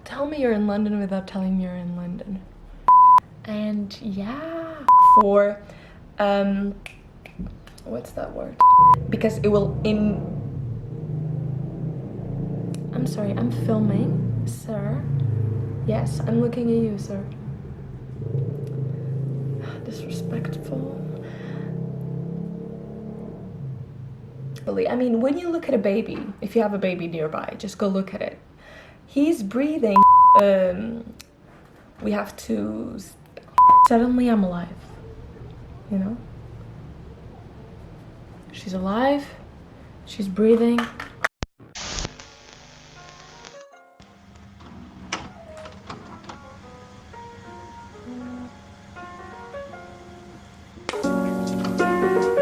Tell me you're in London without telling me you're in London. And yeah, for what's that word? Because it will I'm sorry, I'm filming, sir. Yes, I'm looking at you, sir. Disrespectful. I mean, when you look at a baby, if you have a baby nearby, just go look at it. He's breathing. We have to. Suddenly, I'm alive. You know? She's alive. She's breathing.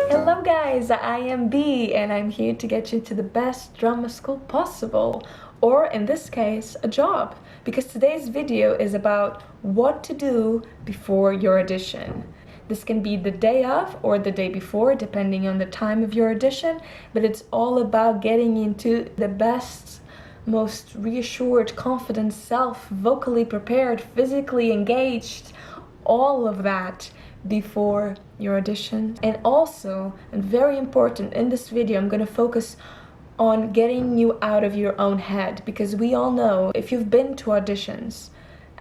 Hello guys, I am B and I'm here to get you to the best drama school possible, or in this case, a job, because today's video is about what to do before your audition. This can be the day of or the day before, depending on the time of your audition, but it's all about getting into the best, most reassured, confident self, vocally prepared, physically engaged, all of that before your audition. And also, and very important, in this video I'm going to focus on getting you out of your own head, because we all know, if you've been to auditions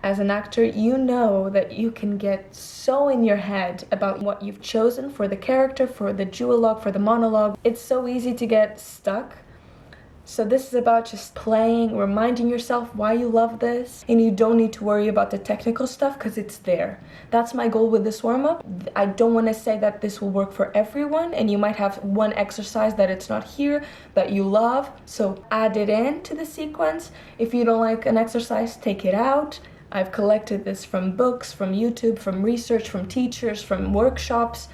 as an actor, you know that you can get so in your head about what you've chosen for the character, for the duologue, for the monologue. It's so easy to get stuck. So this is about just playing, reminding yourself why you love this, and you don't need to worry about the technical stuff because it's there. That's my goal with this warm-up. I don't want to say that this will work for everyone, and you might have one exercise that it's not here that you love, so add it in to the sequence. If you don't like an exercise, take it out. I've collected this from books, from YouTube, from research, from teachers, from workshops,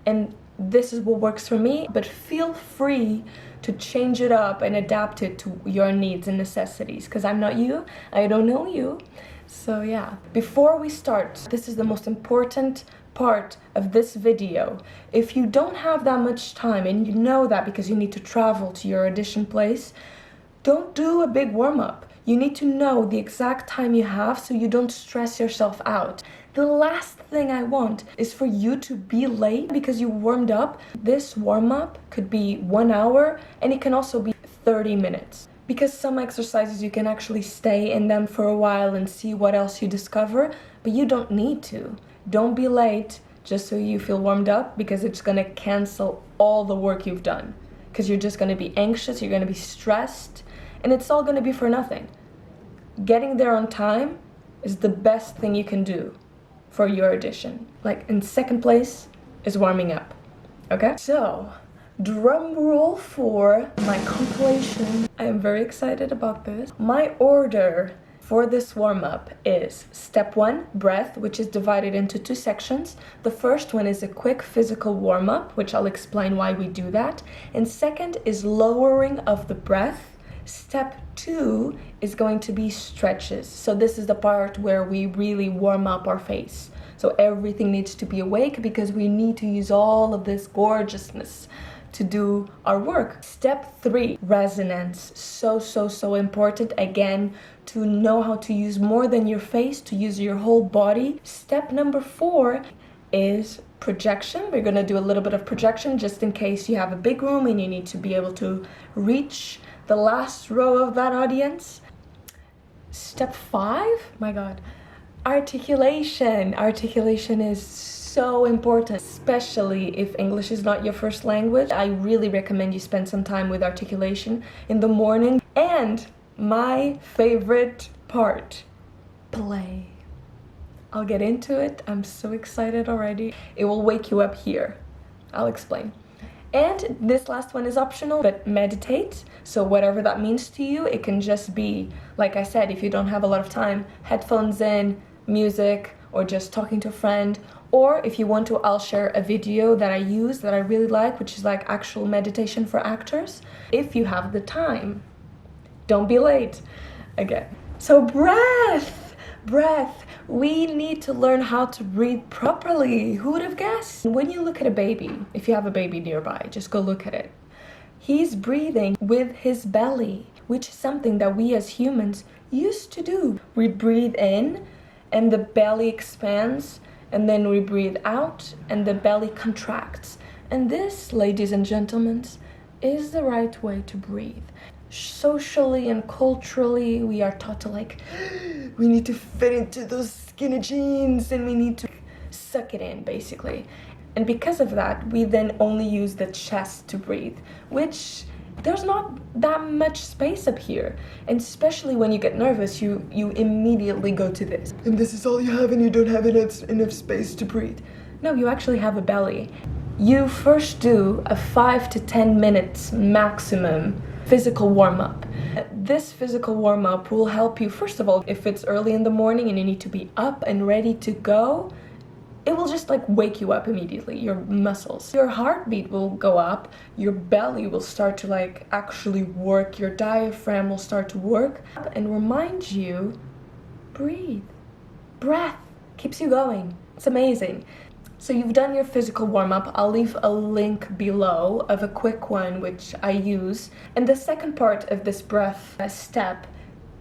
and this is what works for me, but feel free to change it up and adapt it to your needs and necessities, because I'm not you, I don't know you. So yeah, before we start, this is the most important part of this video. If you don't have that much time, and you know that because you need to travel to your audition place, don't do a big warm-up. You need to know the exact time you have so you don't stress yourself out. The last thing I want is for you to be late because you warmed up. This warm-up could be 1 hour, and it can also be 30 minutes. Because some exercises you can actually stay in them for a while and see what else you discover, but you don't need to. Don't be late just so you feel warmed up, because it's gonna cancel all the work you've done. Because you're just gonna be anxious, you're gonna be stressed, and it's all gonna be for nothing. Getting there on time is the best thing you can do for your audition. Like, in second place is warming up. Okay? So, drum roll for my compilation. I am very excited about this. My order for this warm-up is step 1, breath, which is divided into 2 sections. The first one is a quick physical warm-up, which I'll explain why we do that. And second is lowering of the breath. Step 2 is going to be stretches. So this is the part where we really warm up our face. So everything needs to be awake because we need to use all of this gorgeousness to do our work. Step 3, resonance. So important, again, to know how to use more than your face, to use your whole body. Step number 4 is projection. We're gonna do a little bit of projection just in case you have a big room and you need to be able to reach the last row of that audience. Step 5, my God, articulation. Articulation is so important, especially if English is not your first language. I really recommend you spend some time with articulation in the morning. And my favorite part, play. I'll get into it. I'm so excited already. It will wake you up here. I'll explain. And this last one is optional, but meditate. So whatever that means to you, it can just be, like I said, if you don't have a lot of time, headphones in, music, or just talking to a friend. Or if you want to, I'll share a video that I use that I really like, which is like actual meditation for actors. If you have the time, don't be late. Again. So breath. We need to learn how to breathe properly. Who would have guessed? When you look at a baby, if you have a baby nearby, just go look at it. He's breathing with his belly, which is something that we as humans used to do. We breathe in and the belly expands, and then we breathe out and the belly contracts. And this, ladies and gentlemen, is the right way to breathe. Socially and culturally, we are taught to we need to fit into those skinny jeans and we need to suck it in, basically. And because of that, we then only use the chest to breathe, which there's not that much space up here. And especially when you get nervous, you immediately go to this. And this is all you have and you don't have enough space to breathe. No, you actually have a belly. You first do a 5 to 10 minutes maximum physical warm-up. This physical warm-up will help you, first of all, if it's early in the morning and you need to be up and ready to go, it will just wake you up immediately, your muscles. Your heartbeat will go up, your belly will start to actually work, your diaphragm will start to work, and remind you, breathe. Breath keeps you going. It's amazing. So you've done your physical warm-up. I'll leave a link below of a quick one which I use. And the second part of this breath step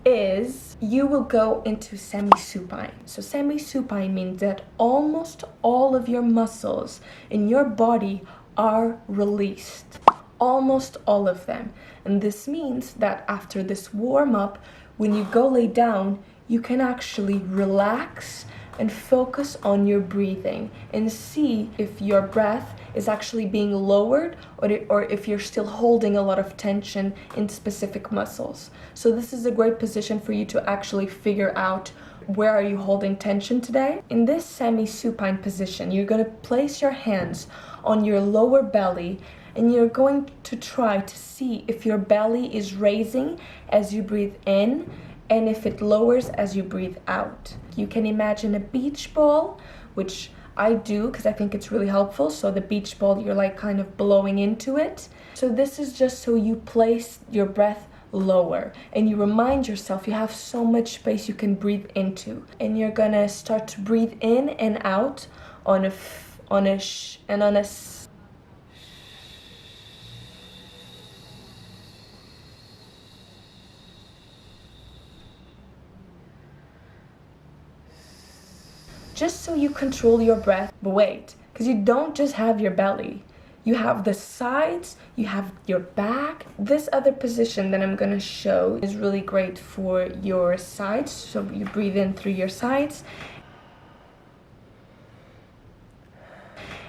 is you will go into semi-supine. So semi-supine means that almost all of your muscles in your body are released. Almost all of them. And this means that after this warm-up, when you go lay down, you can actually relax and focus on your breathing and see if your breath is actually being lowered or if you're still holding a lot of tension in specific muscles. So this is a great position for you to actually figure out where are you holding tension today. In this semi-supine position, you're going to place your hands on your lower belly and you're going to try to see if your belly is raising as you breathe in and if it lowers as you breathe out. You can imagine a beach ball, which I do because I think it's really helpful. So the beach ball, you're kind of blowing into it. So this is just so you place your breath lower and you remind yourself you have so much space you can breathe into. And you're gonna start to breathe in and out on a f, on a sh, and on a s. Just so you control your breath. But wait, because you don't just have your belly. You have the sides, you have your back. This other position that I'm going to show is really great for your sides. So you breathe in through your sides.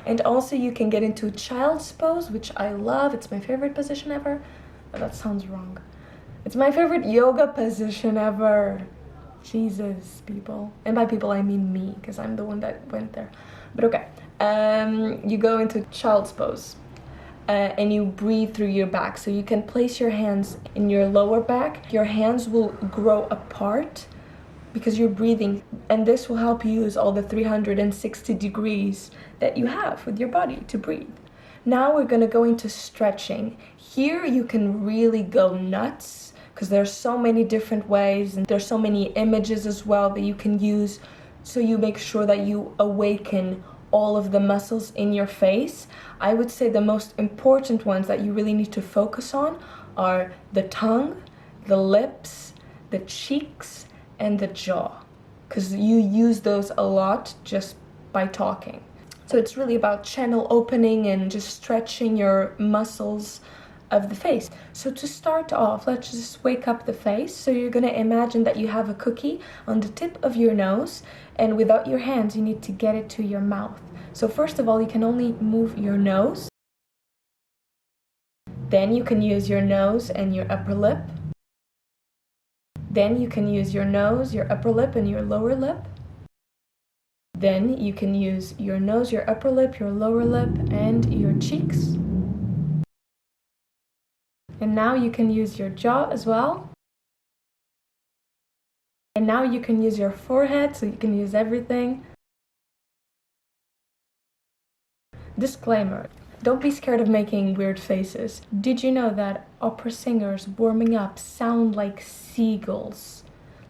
And also you can get into child's pose, which I love. It's my favorite position ever. Oh, that sounds wrong. It's my favorite yoga position ever. Jesus, people. And by people I mean me, because I'm the one that went there. But okay, you go into child's pose and you breathe through your back. So you can place your hands in your lower back. Your hands will grow apart because you're breathing, and this will help you use all the 360 degrees that you have with your body to breathe. Now we're going to go into stretching. Here you can really go nuts, because there's so many different ways and there's so many images as well that you can use, so you make sure that you awaken all of the muscles in your face. I would say the most important ones that you really need to focus on are the tongue, the lips, the cheeks, and the jaw, because you use those a lot just by talking. So it's really about channel opening and just stretching your muscles of the face. So to start off, let's just wake up the face. So you're gonna imagine that you have a cookie on the tip of your nose, and without your hands you need to get it to your mouth. So first of all, you can only move your nose. Then you can use your nose and your upper lip. Then you can use your nose, your upper lip, and your lower lip. Then you can use your nose, your upper lip, your lower lip, and your cheeks. And now you can use your jaw as well. And now you can use your forehead, so you can use everything. Disclaimer, don't be scared of making weird faces. Did you know that opera singers warming up sound like seagulls?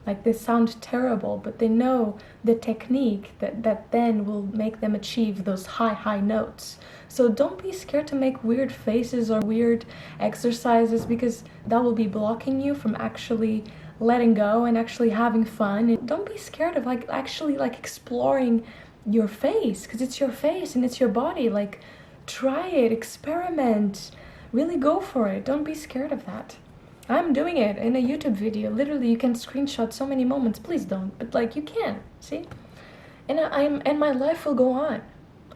Like, they sound terrible, but they know the technique that then will make them achieve those high notes. So don't be scared to make weird faces or weird exercises, because that will be blocking you from actually letting go and actually having fun. And don't be scared of actually exploring your face, because it's your face and it's your body. Like, try it, experiment, really go for it. Don't be scared of that. I'm doing it in a YouTube video. Literally, you can screenshot so many moments. Please don't, but like, you can, see? And my life will go on,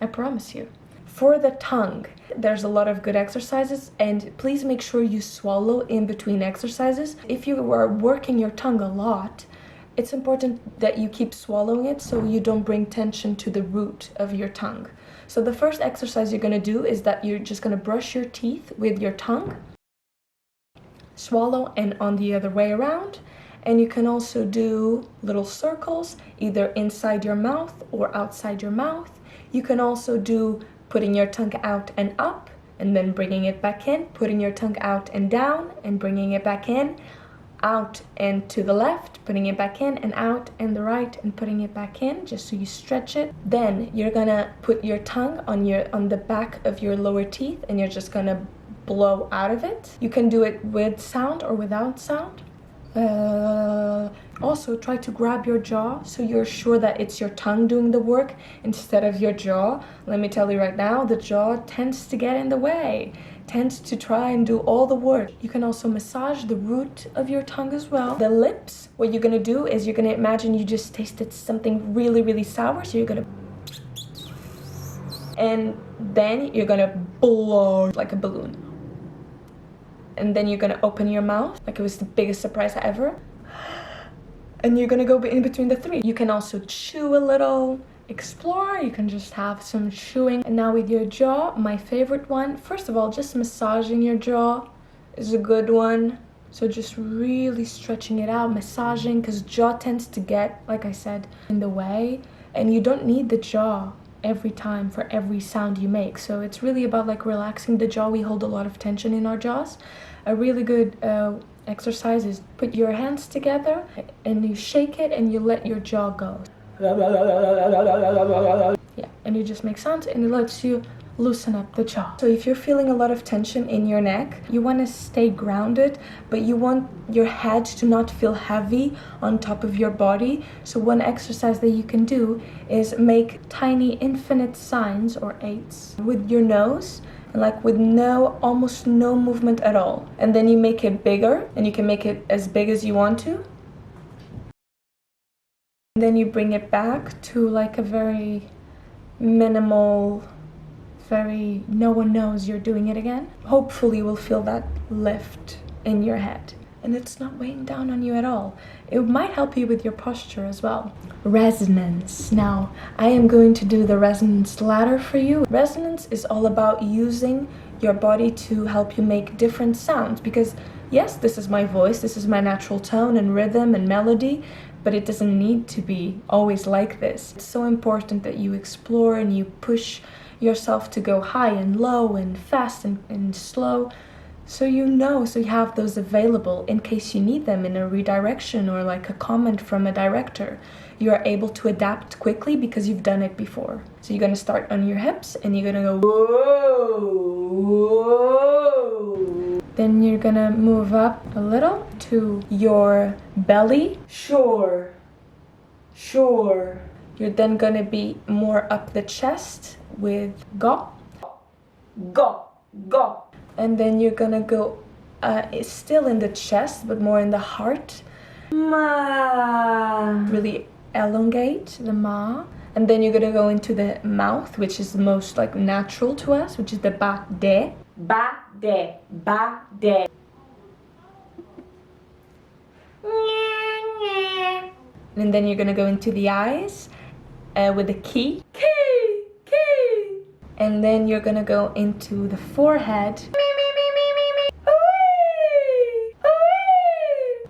I promise you. For the tongue, there's a lot of good exercises, and please make sure you swallow in between exercises. If you are working your tongue a lot, it's important that you keep swallowing it so you don't bring tension to the root of your tongue. So the first exercise you're gonna do is that you're just gonna brush your teeth with your tongue, swallow, and on the other way around. And you can also do little circles, either inside your mouth or outside your mouth. You can also do putting your tongue out and up, and then bringing it back in, putting your tongue out and down, and bringing it back in, out and to the left, putting it back in, and out and the right, and putting it back in, just so you stretch it. Then you're gonna put your tongue on the back of your lower teeth, and you're just gonna blow out of it. You can do it with sound or without sound. Also, try to grab your jaw so you're sure that it's your tongue doing the work instead of your jaw. Let me tell you right now, the jaw tends to get in the way, tends to try and do all the work. You can also massage the root of your tongue as well. The lips, what you're gonna do is you're gonna imagine you just tasted something really, really sour, so you're gonna, and then you're gonna blow like a balloon. And then you're gonna open your mouth like it was the biggest surprise ever. And you're gonna go in between the three. You can also chew a little, explore, you can just have some chewing. And now with your jaw, my favorite one, first of all, just massaging your jaw is a good one. So just really stretching it out, massaging, because jaw tends to get, like I said, in the way. And you don't need the jaw every time for every sound you make. So it's really about like relaxing the jaw. We hold a lot of tension in our jaws. A really good exercise is put your hands together and you shake it and you let your jaw go. Yeah, and you just make sounds and it lets you loosen up the jaw. So if you're feeling a lot of tension in your neck, you want to stay grounded, but you want your head to not feel heavy on top of your body. So one exercise that you can do is make tiny infinite signs, or eights, with your nose, and like with almost no movement at all. And then you make it bigger, and you can make it as big as you want to. And then you bring it back to like a very minimal, no one knows you're doing it again. Hopefully you will feel that lift in your head and it's not weighing down on you at all. It might help you with your posture as well. Resonance. Now, I am going to do the resonance ladder for you. Resonance is all about using your body to help you make different sounds, because yes, this is my voice, this is my natural tone and rhythm and melody, but it doesn't need to be always like this. It's so important that you explore and you push yourself to go high and low and fast and slow, so you have those available in case you need them in a redirection or like a comment from a director. You are able to adapt quickly because you've done it before. So you're gonna start on your hips and you're gonna go whoa, whoa. Then you're gonna move up a little to your belly. Sure. You're then gonna be more up the chest with go. And then you're gonna go still in the chest, but more in the heart. Ma. Really elongate the ma. And then you're gonna go into the mouth, which is the most like natural to us, which is the ba de. And then you're gonna go into the eyes with the key. And then you're gonna go into the forehead.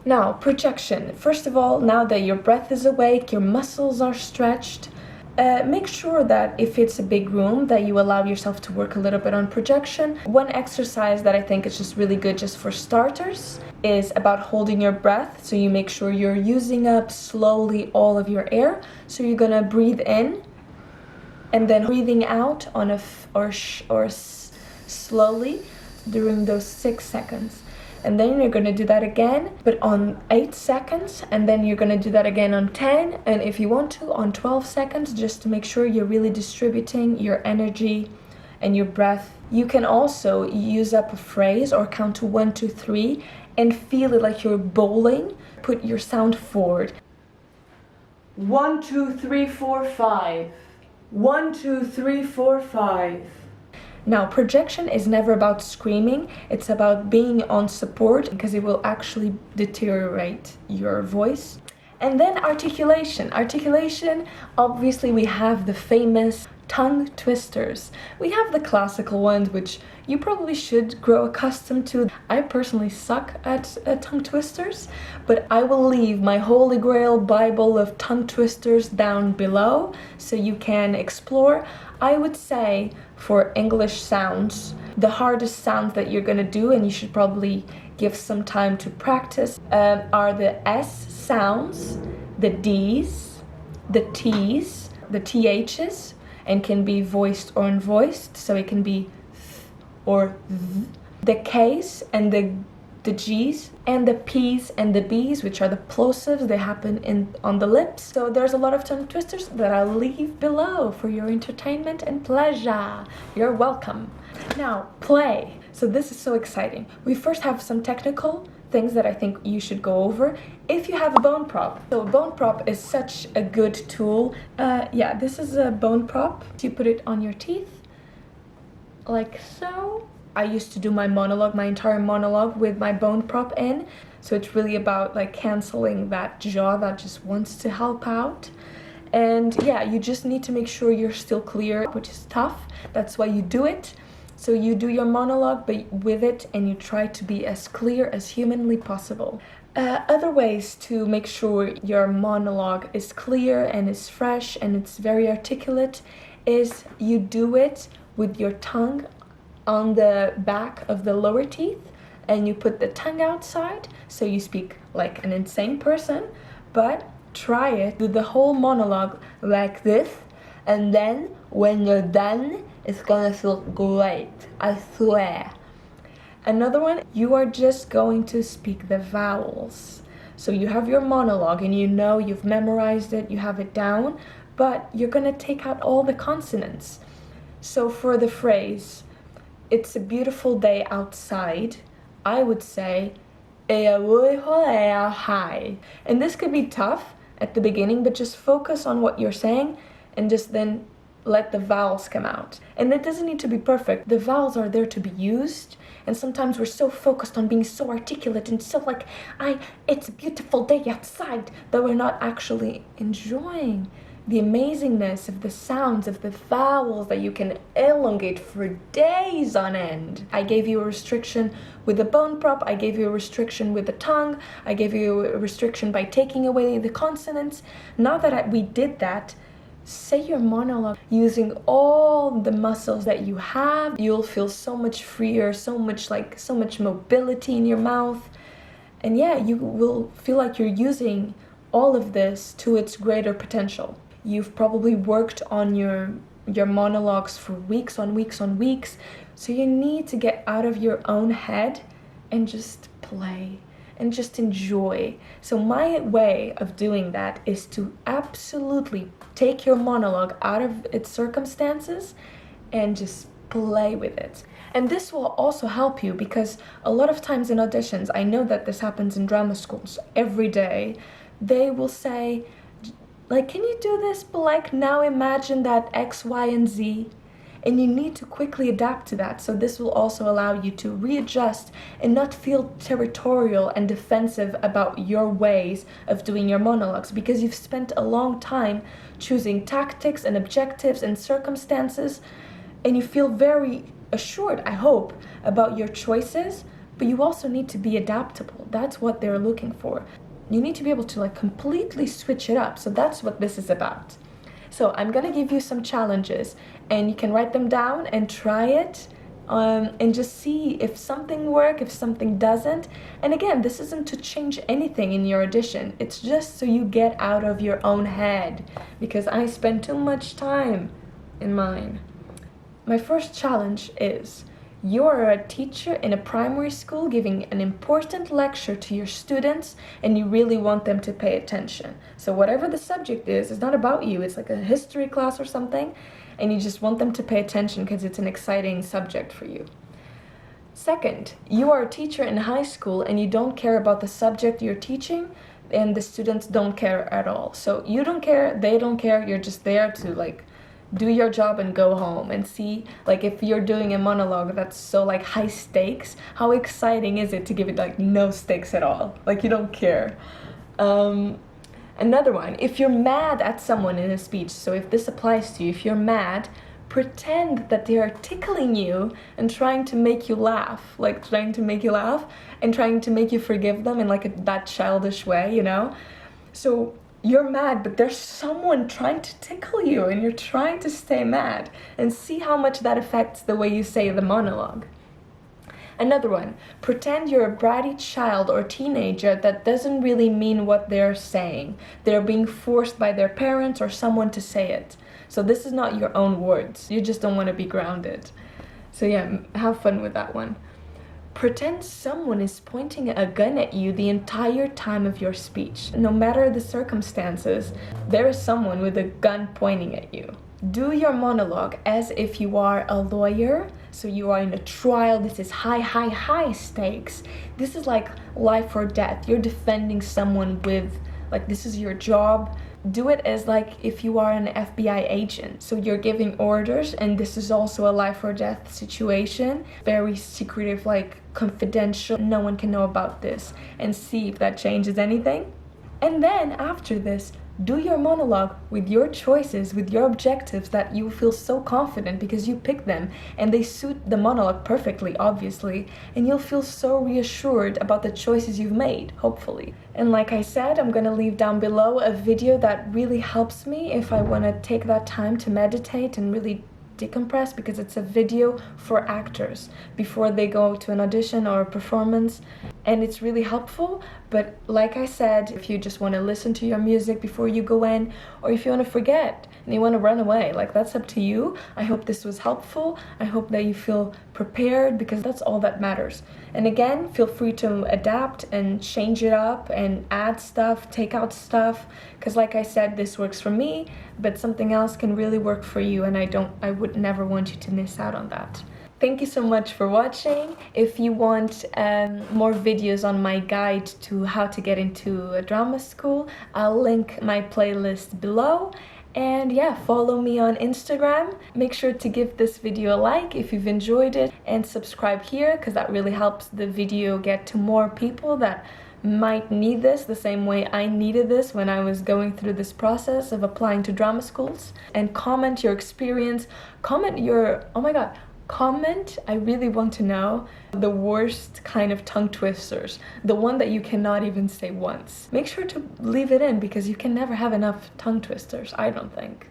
Now, projection. First of all, now that your breath is awake, your muscles are stretched, make sure that if it's a big room that you allow yourself to work a little bit on projection. One exercise that I think is just really good just for starters is about holding your breath. So you make sure you're using up slowly all of your air. So you're gonna breathe in and then breathing out on slowly during those 6 seconds. and then you're gonna do that again, but on 8 seconds, and then you're gonna do that again on 10, and if you want to, on 12 seconds, just to make sure you're really distributing your energy and your breath. You can also use up a phrase or count to 1, 2, 3 and feel it like you're bowling. Put your sound forward. 1, 2, 3, 4, 5. 1, 2, 3, 4, 5. Now, projection is never about screaming, it's about being on support, because it will actually deteriorate your voice. And then articulation. Articulation, obviously we have the famous tongue twisters. We have the classical ones, which you probably should grow accustomed to. I personally suck at tongue twisters, but I will leave my holy grail Bible of tongue twisters down below so you can explore. I would say for English sounds, the hardest sounds that you're gonna do, and you should probably give some time to practice, are the S sounds, the Ds, the Ts, the THs, and can be voiced or unvoiced, so it can be th or th. The Ks and the Gs, and the Ps and the Bs, which are the plosives, they happen on the lips. So there's a lot of tongue twisters that I'll leave below for your entertainment and pleasure. You're welcome. Now, play. So this is so exciting. We first have some technical things that I think you should go over if you have a bone prop. So a bone prop is such a good tool. Yeah, this is a bone prop. You put it on your teeth, like so. I used to do my monologue, my entire monologue, with my bone prop in. So it's really about like canceling that jaw that just wants to help out. And yeah, you just need to make sure you're still clear, which is tough. That's why you do it. So you do your monologue, but with it, and you try to be as clear as humanly possible. Other ways to make sure your monologue is clear and is fresh and it's very articulate is you do it with your tongue on the back of the lower teeth, and you put the tongue outside, so you speak like an insane person, but try it, do the whole monologue like this, and then when you're done, it's gonna feel great, I swear. Another one, you are just going to speak the vowels. So you have your monologue and you know you've memorized it, you have it down, but you're gonna take out all the consonants. So for the phrase, it's a beautiful day outside, I would say, hi. And this could be tough at the beginning, but just focus on what you're saying and just then let the vowels come out. And it doesn't need to be perfect. The vowels are there to be used, and sometimes we're so focused on being so articulate and so like, it's a beautiful day outside, that we're not actually enjoying the amazingness of the sounds of the vowels that you can elongate for days on end. I gave you a restriction with the bone prop, I gave you a restriction with the tongue, I gave you a restriction by taking away the consonants. Now that we did that, say your monologue using all the muscles that you have. You'll feel so much freer, so much mobility in your mouth. And yeah, you will feel like you're using all of this to its greater potential. You've probably worked on your monologues for weeks on weeks on weeks, so you need to get out of your own head and just play and just enjoy. So my way of doing that is to absolutely take your monologue out of its circumstances and just play with it. And this will also help you, because a lot of times in auditions, I know that this happens in drama schools every day, they will say, like, can you do this, but like now imagine that X, Y, and Z. And you need to quickly adapt to that. So this will also allow you to readjust and not feel territorial and defensive about your ways of doing your monologues, because you've spent a long time choosing tactics and objectives and circumstances, and you feel very assured, I hope, about your choices, but you also need to be adaptable. That's what they're looking for. You need to be able to like completely switch it up. So that's what this is about. So I'm gonna give you some challenges, and you can write them down and try it, and just see if something works, if something doesn't. And again, this isn't to change anything in your audition. It's just so you get out of your own head, because I spend too much time in mine. My first challenge is You are a teacher in a primary school giving an important lecture to your students, and you really want them to pay attention. So whatever the subject is, it's not about you. It's like a history class or something, and you just want them to pay attention because it's an exciting subject for you. Second, you are a teacher in high school and you don't care about the subject you're teaching, and the students don't care at all. So you don't care, they don't care, you're just there to like do your job and go home. And see, like, if you're doing a monologue that's so like high stakes, how exciting is it to give it like no stakes at all? Like, you don't care. Another one, if you're mad at someone in a speech, so if this applies to you, if you're mad, pretend that they are tickling you and trying to make you laugh, and trying to make you forgive them in like that childish way, you know? So you're mad, but there's someone trying to tickle you and you're trying to stay mad, and see how much that affects the way you say the monologue. Another one, pretend you're a bratty child or teenager that doesn't really mean what they're saying. They're being forced by their parents or someone to say it. So this is not your own words. You just don't want to be grounded. So yeah, have fun with that one. Pretend someone is pointing a gun at you the entire time of your speech. No matter the circumstances, there is someone with a gun pointing at you. Do your monologue as if you are a lawyer. So you are in a trial. This is high stakes. This is like life or death. You're defending someone with, like, this is your job. Do it as like if you are an FBI agent. So you're giving orders, and this is also a life or death situation. Very secretive, like confidential. No one can know about this. And see if that changes anything. And then after this, do your monologue with your choices, with your objectives that you feel so confident because you picked them and they suit the monologue perfectly, obviously, and you'll feel so reassured about the choices you've made, hopefully. And like I said, I'm gonna leave down below a video that really helps me if I want to take that time to meditate and really decompress, because it's a video for actors before they go to an audition or a performance, and it's really helpful. But like I said, if you just want to listen to your music before you go in, or if you want to forget and you want to run away, like, that's up to you. I hope this was helpful. I hope that you feel prepared, because that's all that matters. And again, feel free to adapt and change it up and add stuff, take out stuff, because like I said, this works for me, but something else can really work for you, and I would never want you to miss out on that. Thank you so much for watching. If you want more videos on my guide to how to get into a drama school, I'll link my playlist below. And yeah, follow me on Instagram. Make sure to give this video a like if you've enjoyed it, and subscribe here, because that really helps the video get to more people that might need this the same way I needed this when I was going through this process of applying to drama schools. And comment your experience, comment your, oh my god, comment, I really want to know the worst kind of tongue twisters, the one that you cannot even say once. Make sure to leave it in, because you can never have enough tongue twisters, I don't think.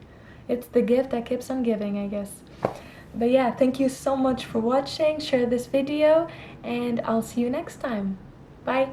It's the gift that keeps on giving, I guess. But yeah, thank you so much for watching. Share this video, and I'll see you next time. Bye!